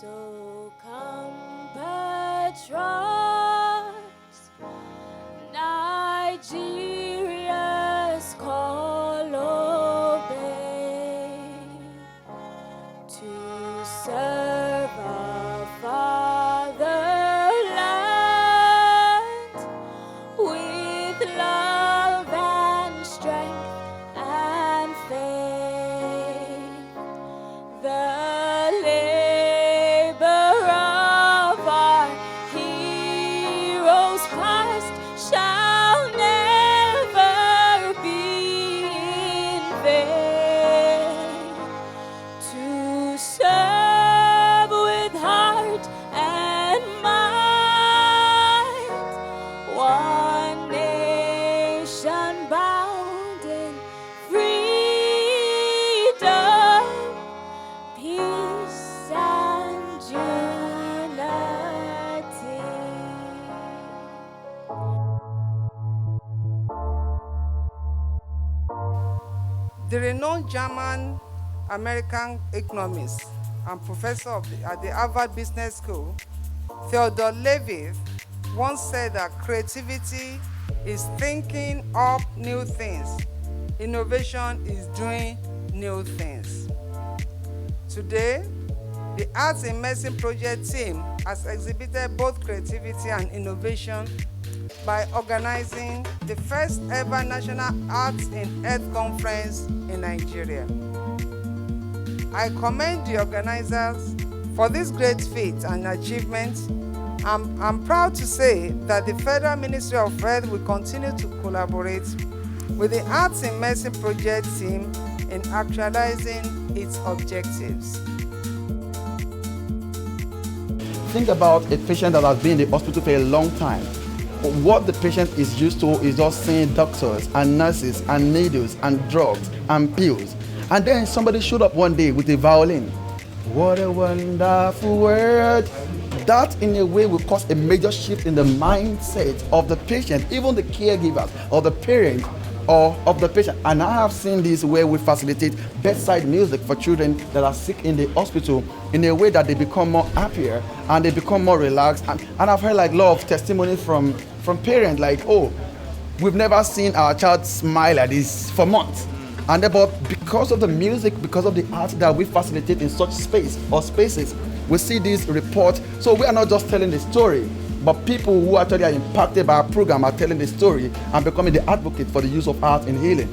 So compatriots, Nigeria's call obey to serve our fatherland with love and strength and faith. The labor of our heroes past shall never be in vain. To serve with heart and mind, one nation bound in freedom, peace and unity. The renowned German American economist and professor at the Harvard Business School, Theodor Levy, once said that creativity is thinking up new things. Innovation is doing new things. Today, the Arts in Medicine Project team has exhibited both creativity and innovation by organizing the first ever National Arts in Health Conference in Nigeria. I commend the organizers for this great feat and achievement. I'm proud to say that the Federal Ministry of Health will continue to collaborate with the Arts in Medicine Project team in actualizing its objectives. Think about a patient that has been in the hospital for a long time. What the patient is used to is just seeing doctors and nurses and needles and drugs and pills. And then somebody showed up one day with a violin. What a wonderful word. That in a way will cause a major shift in the mindset of the patient, even the caregivers or the parent or of the patient. And I have seen this where we facilitate bedside music for children that are sick in the hospital in a way that they become more happier and they become more relaxed. And I've heard like a lot of testimonies from parents like, oh, we've never seen our child smile like this for months. And but because of the music, because of the art that we facilitate in such space or spaces, we see this report. So we are not just telling the story, but people who actually are impacted by our program are telling the story and becoming the advocate for the use of art in healing.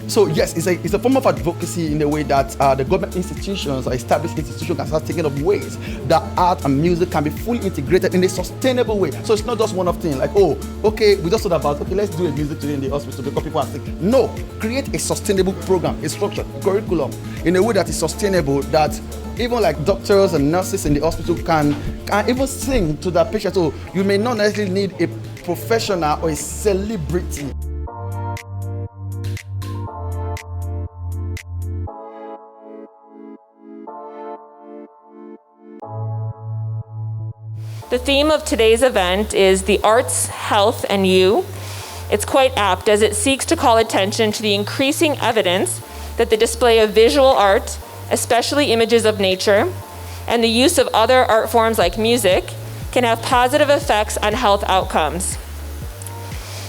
So yes, it's a form of advocacy in the way that the government institutions or established institutions can start thinking of ways that art and music can be fully integrated in a sustainable way. So it's not just one-off thing like, oh, okay, we just thought about, okay, let's do a music today in the hospital because people are sick. No, create a sustainable program, a structure, curriculum in a way that is sustainable, that even like doctors and nurses in the hospital can even sing to their patients. So you may not necessarily need a professional or a celebrity. The theme of today's event is the arts, health, and you. It's quite apt as it seeks to call attention to the increasing evidence that the display of visual art, especially images of nature, and the use of other art forms like music can have positive effects on health outcomes.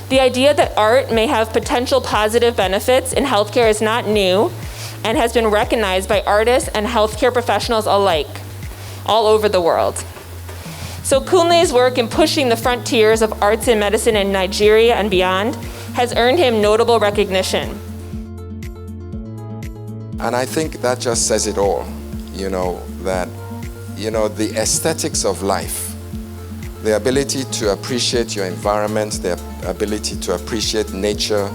The idea that art may have potential positive benefits in healthcare is not new and has been recognized by artists and healthcare professionals alike, all over the world. So Kunle's work in pushing the frontiers of arts and medicine in Nigeria and beyond has earned him notable recognition. And I think that just says it all, that the aesthetics of life, the ability to appreciate your environment, the ability to appreciate nature,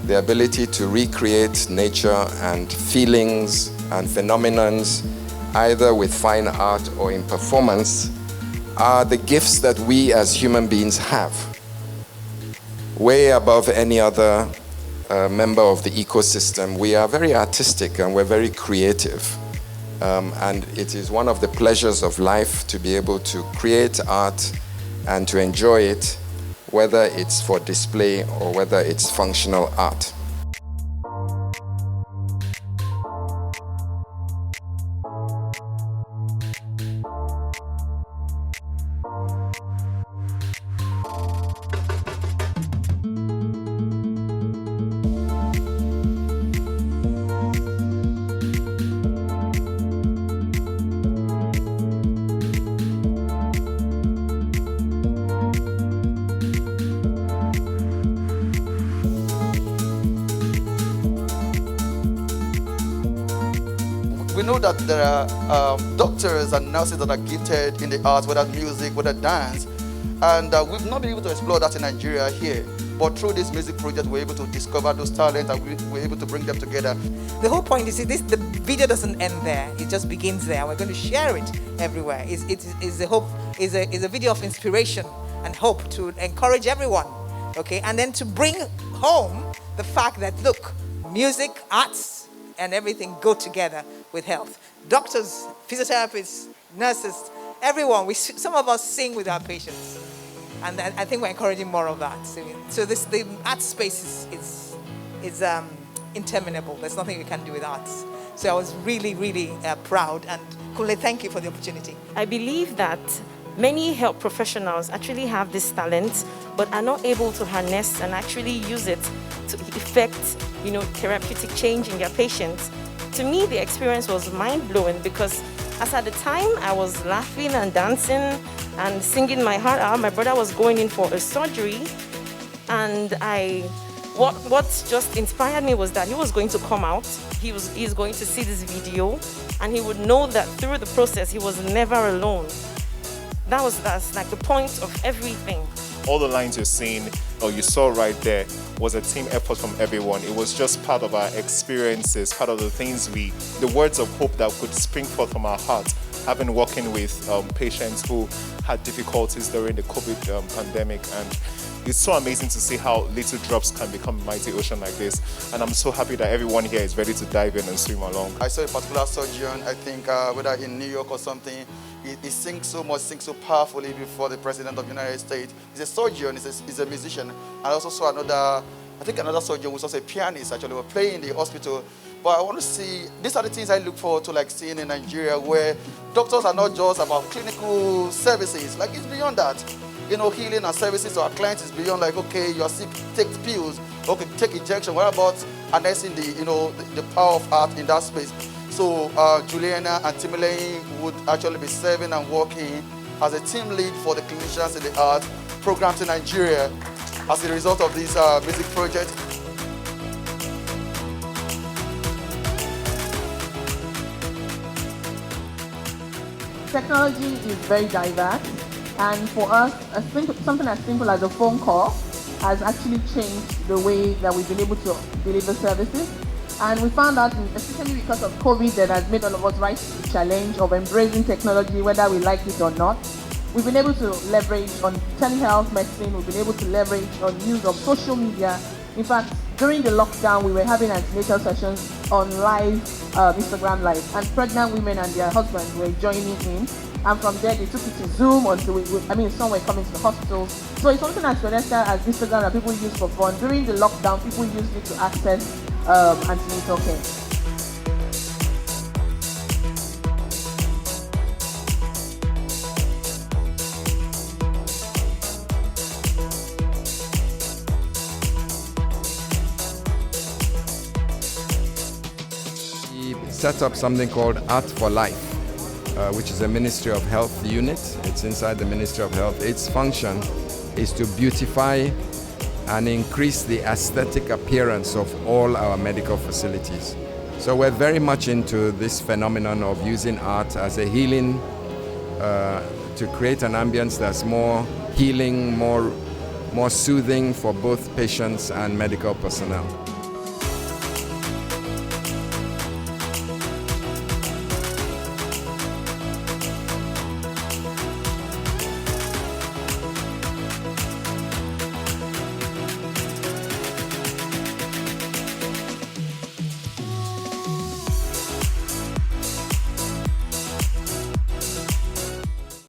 the ability to recreate nature and feelings and phenomenons, either with fine art or in performance, are the gifts that we as human beings have, way above any other member of the ecosystem. We are very artistic and we're very creative. And it is one of the pleasures of life to be able to create art and to enjoy it, whether it's for display or whether it's functional art. we know that there are doctors and nurses that are gifted in the arts, whether music, whether dance, and we've not been able to explore that in Nigeria here. But through this music project, we're able to discover those talents and we're able to bring them together. The whole point is the video doesn't end there. It just begins there. We're going to share it everywhere. It's a video of inspiration and hope to encourage everyone, okay? And then to bring home the fact that, look, music, arts, and everything go together with health. Doctors, physiotherapists, nurses, everyone, some of us sing with our patients. And I think we're encouraging more of that. So the art space is interminable. There's nothing we can do with arts. So I was really, really proud. And Kule, thank you for the opportunity. I believe that many health professionals actually have this talent, but are not able to harness and actually use it to effect, therapeutic change in their patients. To me, the experience was mind-blowing because as at the time I was laughing and dancing and singing my heart out. My brother was going in for a surgery, and what just inspired me was that he was going to come out. He's going to see this video, and he would know that through the process he was never alone. That's like the point of everything. All the lines you're seeing, or you saw right there, was a team effort from everyone. It was just part of our experiences, part of the things the words of hope that could spring forth from our hearts, having working with patients who had difficulties during the COVID pandemic. And it's so amazing to see how little drops can become a mighty ocean like this. And I'm so happy that everyone here is ready to dive in and swim along. I saw a particular surgeon, I think whether in New York or something, he sings so much, sings so powerfully before the President of the United States. He's a surgeon, he's a musician. I also saw another surgeon who's also a pianist, actually, were playing in the hospital. But I want to see, these are the things I look forward to like seeing in Nigeria, where doctors are not just about clinical services, like it's beyond that. Healing and services to our clients is beyond like, okay, you're sick, take pills, okay, take injection. What about harnessing the power of art in that space? So Juliana and Timilane would actually be serving and working as a team lead for the clinicians in the art programs in Nigeria as a result of this music project. Technology is very diverse, and for us, something as simple as a phone call has actually changed the way that we've been able to deliver services. And we found out, especially because of COVID, that has made all of us rise to the challenge of embracing technology, whether we like it or not. We've been able to leverage on telehealth medicine. We've been able to leverage on use of social media. In fact, during the lockdown, we were having antenatal sessions on live, Instagram Live, and pregnant women and their husbands were joining in. And from there, they took it to Zoom until some were coming to the hospitals. So it's something as celestial as Instagram that people use for fun. During the lockdown, people used it to access antenatal care. We set up something called Art for Life, which is a Ministry of Health unit. It's inside the Ministry of Health. Its function is to beautify and increase the aesthetic appearance of all our medical facilities. So we're very much into this phenomenon of using art as a healing, to create an ambience that's more healing, more soothing for both patients and medical personnel.